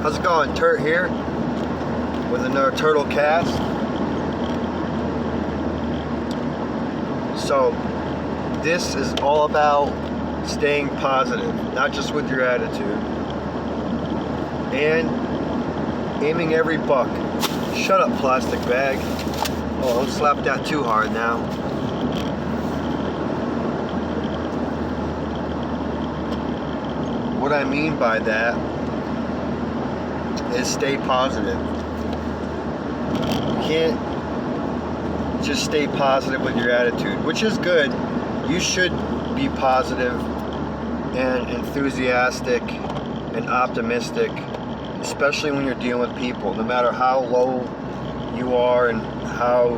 How's it going? Turt here with another Turtle Cast. So this is all about staying positive, not just with your attitude, and aiming every buck. Shut up, plastic bag. Oh, don't slap that too hard now. What I mean by that is stay positive. You can't just stay positive with your attitude, which is good. You should be positive and enthusiastic and optimistic, especially when you're dealing with people, no matter how low you are and how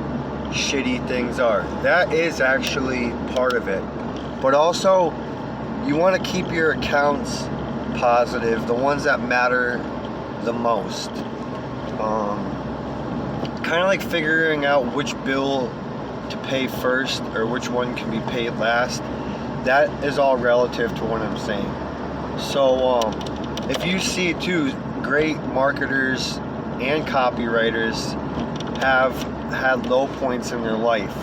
shitty things are. That is actually part of it. But also, you want to keep your accounts positive, the ones that matter the most. Kind of like figuring out which bill to pay first or which one can be paid last. That is all relative to what I'm saying. So if you see too, great marketers and copywriters have had low points in their life,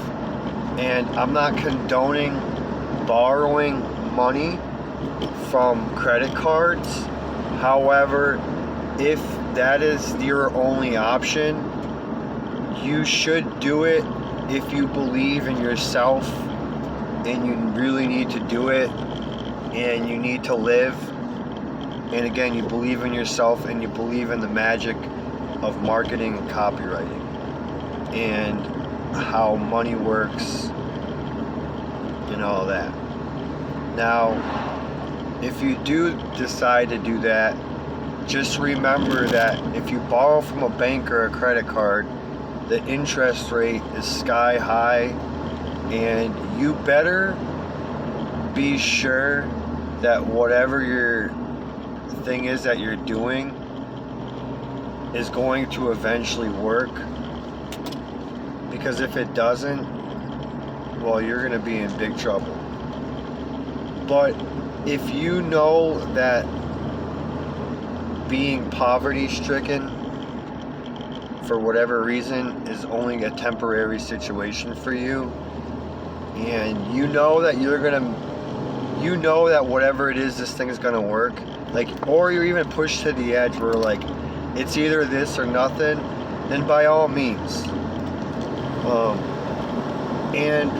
and I'm not condoning borrowing money from credit cards. However, if that is your only option, you should do it if you believe in yourself and you really need to do it and you need to live. And again, you believe in yourself and you believe in the magic of marketing and copywriting and how money works and all that. Now, if you do decide to do that, just remember that if you borrow from a bank or a credit card, the interest rate is sky high, and you better be sure that whatever your thing is that you're doing is going to eventually work, because if it doesn't, well, you're going to be in big trouble. But if you know that being poverty-stricken for whatever reason is only a temporary situation for you, and you know that whatever it is, this thing is gonna work, like, or you're even pushed to the edge where like it's either this or nothing, then by all means. And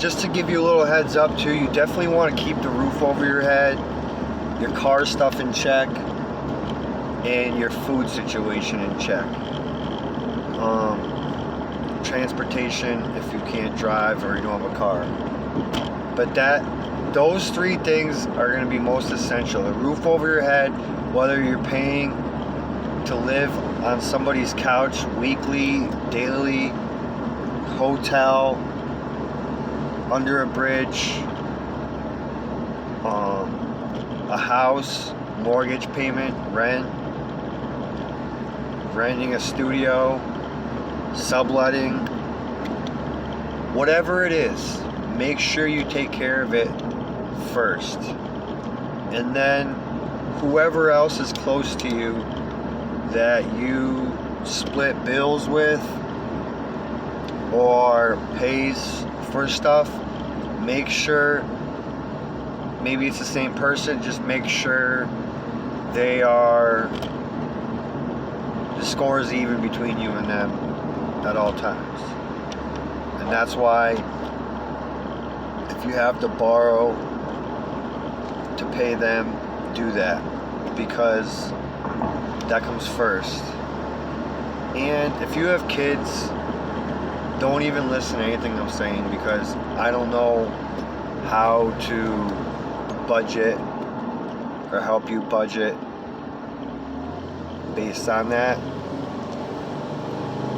just to give you a little heads up too, you definitely want to keep the roof over your head, your car stuff in check, and your food situation in check. Transportation if you can't drive or you don't have a car. But those three things are going to be most essential. The roof over your head, whether you're paying to live on somebody's couch weekly, daily, hotel, under a bridge, a house, mortgage payment, renting a studio, subletting, whatever it is, make sure you take care of it first. And then whoever else is close to you that you split bills with or pays for stuff, make sure, maybe it's the same person, just make sure the score is even between you and them at all times. And that's why if you have to borrow to pay them, do that, because that comes first. And if you have kids, don't even listen to anything I'm saying, because I don't know how to budget or help you budget based on that.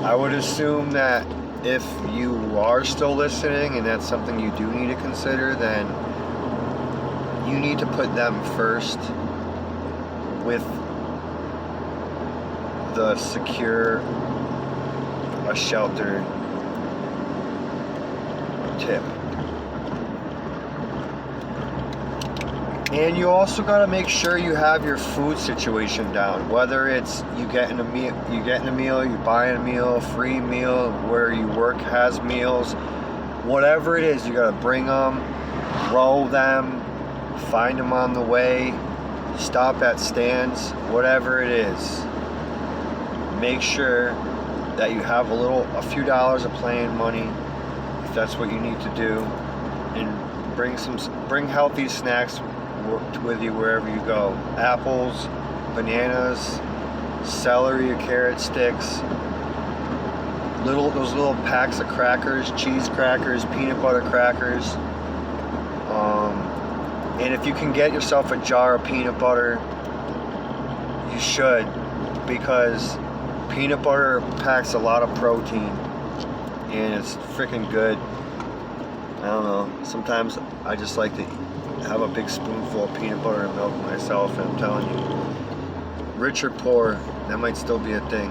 I would assume that if you are still listening and that's something you do need to consider, then you need to put them first with the secure, a shelter tip. And you also got to make sure you have your food situation down. Whether it's you getting a meal, you buying a meal, free meal, where you work has meals, whatever it is, you got to bring them, roll them, find them on the way, stop at stands, whatever it is. Make sure that you have a few dollars of playing money, if that's what you need to do, and bring healthy snacks with you wherever you go. Apples, bananas, celery or carrot sticks, those little packs of crackers, cheese crackers, peanut butter crackers. And if you can get yourself a jar of peanut butter, you should, because peanut butter packs a lot of protein and it's freaking good. I don't know, sometimes I just like to have a big spoonful of peanut butter and milk myself, and I'm telling you, rich or poor, that might still be a thing.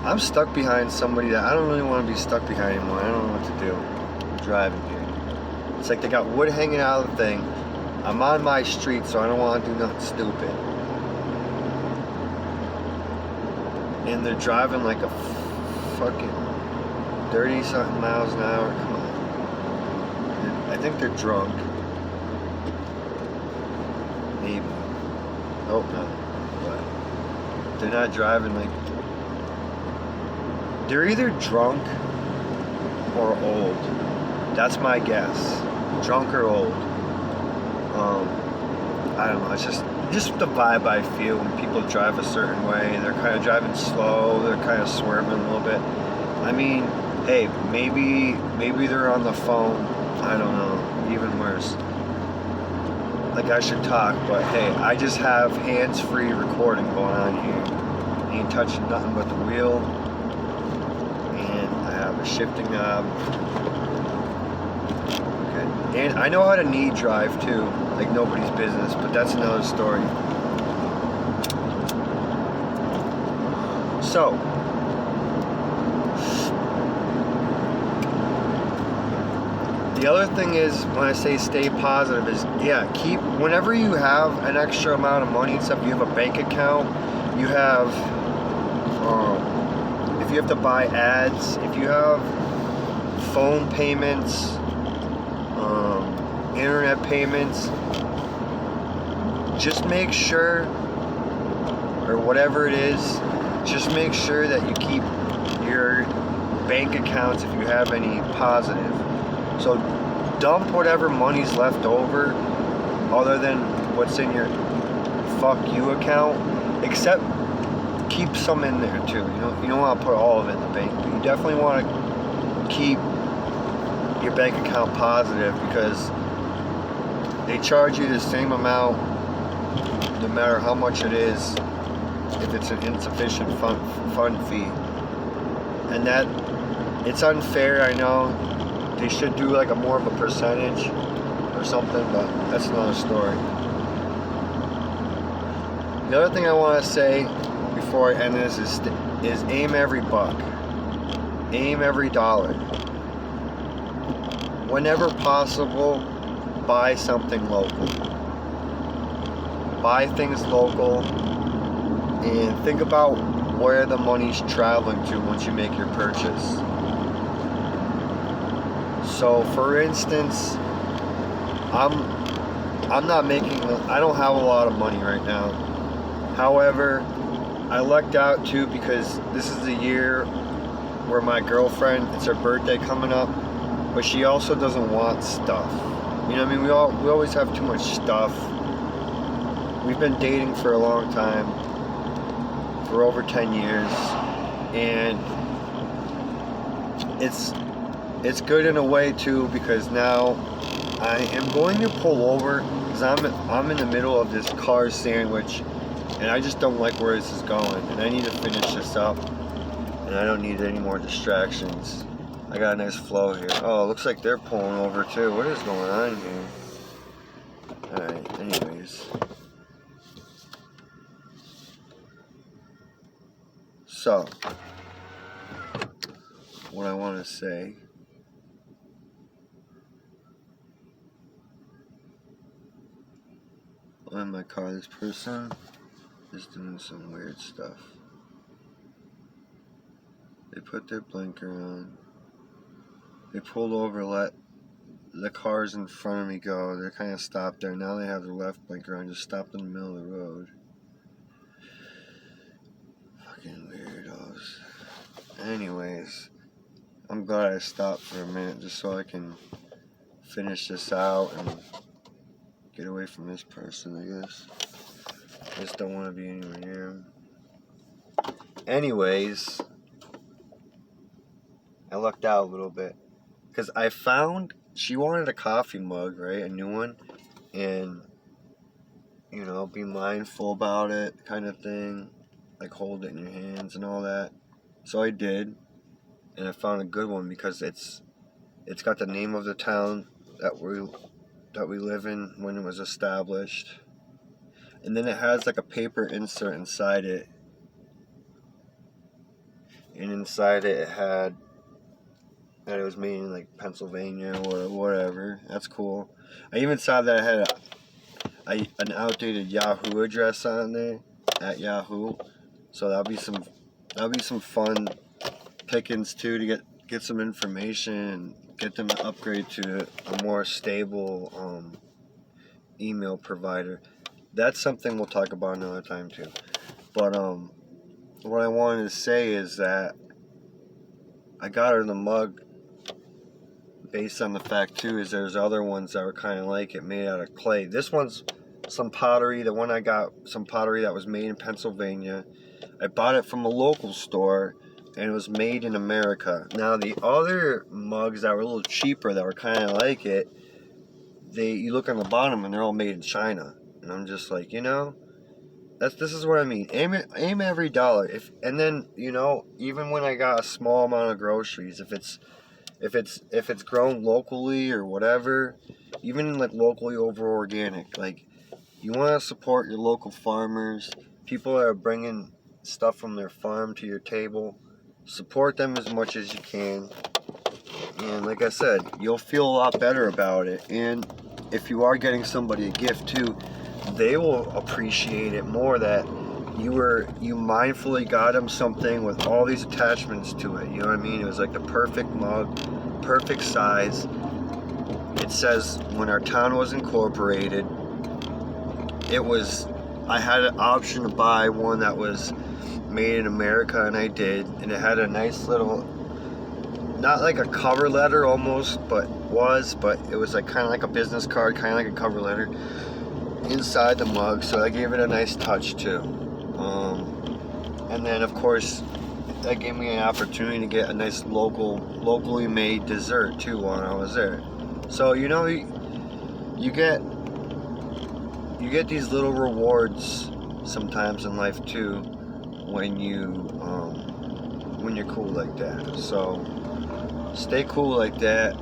I'm stuck behind somebody that I don't really want to be stuck behind anymore. I don't know what to do. I'm driving here. It's like they got wood hanging out of the thing. I'm on my street, so I don't want to do nothing stupid. And they're driving like a fucking 30-something miles an hour. Come on. I think they're drunk. Maybe. Hope not. But they're not driving like... They're either drunk or old. That's my guess. Drunk or old. I don't know. It's just the vibe I feel when people drive a certain way. They're kind of driving slow. They're kind of swerving a little bit. I mean, hey, maybe they're on the phone. I don't know. Even worse. Like I should talk, but hey, I just have hands-free recording going on here. Ain't touching nothing but the wheel. And I have a shifting knob. Okay. And I know how to knee drive too, like nobody's business, but that's another story. So, the other thing is, when I say stay positive, is whenever you have an extra amount of money and stuff, you have a bank account, you have, if you have to buy ads, if you have phone payments, internet payments, just make sure, or whatever it is, just make sure that you keep your bank accounts, if you have any, positive. So dump whatever money's left over, other than what's in your fuck you account, except keep some in there too. You don't want to put all of it in the bank, but you definitely want to keep your bank account positive, because they charge you the same amount no matter how much it is, if it's an insufficient fund fee. And that, it's unfair, I know. They should do like a more of a percentage or something, but that's another story. The other thing I want to say before I end this is aim every buck. Aim every dollar. Whenever possible, buy something local. Buy things local, and think about where the money's traveling to once you make your purchase. So, for instance, I don't have a lot of money right now. However, I lucked out too, because this is the year where my girlfriend, it's her birthday coming up, but she also doesn't want stuff. You know what I mean? We always have too much stuff. We've been dating for a long time, for over 10 years, and it's good in a way too, because now I am going to pull over, because I'm in the middle of this car sandwich, and I just don't like where this is going, and I need to finish this up, and I don't need any more distractions. I got a nice flow here. Oh, it looks like they're pulling over too. What is going on here? Alright, anyways. So, what I want to say. I'm in my car. This person is doing some weird stuff. They put their blinker on. They pulled over, let the cars in front of me go. They're kind of stopped there. Now they have their left blinker on, just stopped in the middle of the road. Fucking weirdos. Anyways, I'm glad I stopped for a minute just so I can finish this out and get away from this person, I guess. I just don't want to be anywhere near him. Anyways, I lucked out a little bit. Because I found she wanted a coffee mug, right? A new one. And, you know, be mindful about it kind of thing. Like hold it in your hands and all that. So I did. And I found a good one because it's got the name of the town that we live in when it was established. And then it has like a paper insert inside it. And inside it had that it was made in like Pennsylvania or whatever. That's cool. I even saw that it had an outdated Yahoo address on there at Yahoo. So that'll be some fun pickings too to get some information and get them to upgrade to a more stable email provider. That's something we'll talk about another time too. But what I wanted to say is that I got her the mug based on the fact too is there's other ones that were kind of like it, made out of clay. This one's some pottery. The one I got, some pottery that was made in Pennsylvania. I bought it from a local store and it was made in America. Now the other mugs that were a little cheaper that were kind of like it, you look on the bottom and they're all made in China. And I'm just like, you know, this is what I mean. Aim every dollar. And then, you know, even when I got a small amount of groceries, if it's grown locally or whatever, even like locally over organic, like you want to support your local farmers, people that are bringing stuff from their farm to your table. Support them as much as you can. And like I said, you'll feel a lot better about it. And if you are getting somebody a gift too, they will appreciate it more that you mindfully got them something with all these attachments to it. You know what I mean? It was like the perfect mug, perfect size. It says when our town was incorporated, I had an option to buy one that was made in America, and I did, and it had a nice little, not like a cover letter almost, but it was like kind of like a business card, kind of like a cover letter inside the mug, so I gave it a nice touch too. And then of course that gave me an opportunity to get a nice locally made dessert too while I was there. So you know, you get these little rewards sometimes in life too when you're cool like that. So stay cool like that,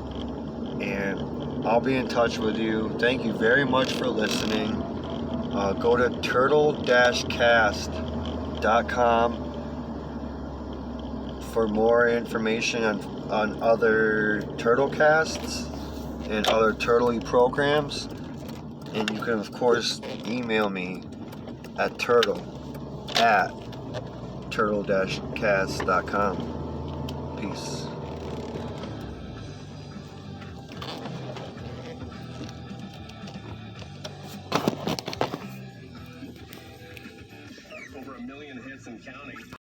and I'll be in touch with you. Thank you very much for listening. Go to turtlecastusa.com for more information on other turtlecasts and other turtley programs. And you can of course email me at turtle-cast.com. Peace. Over 1 million hits and counting.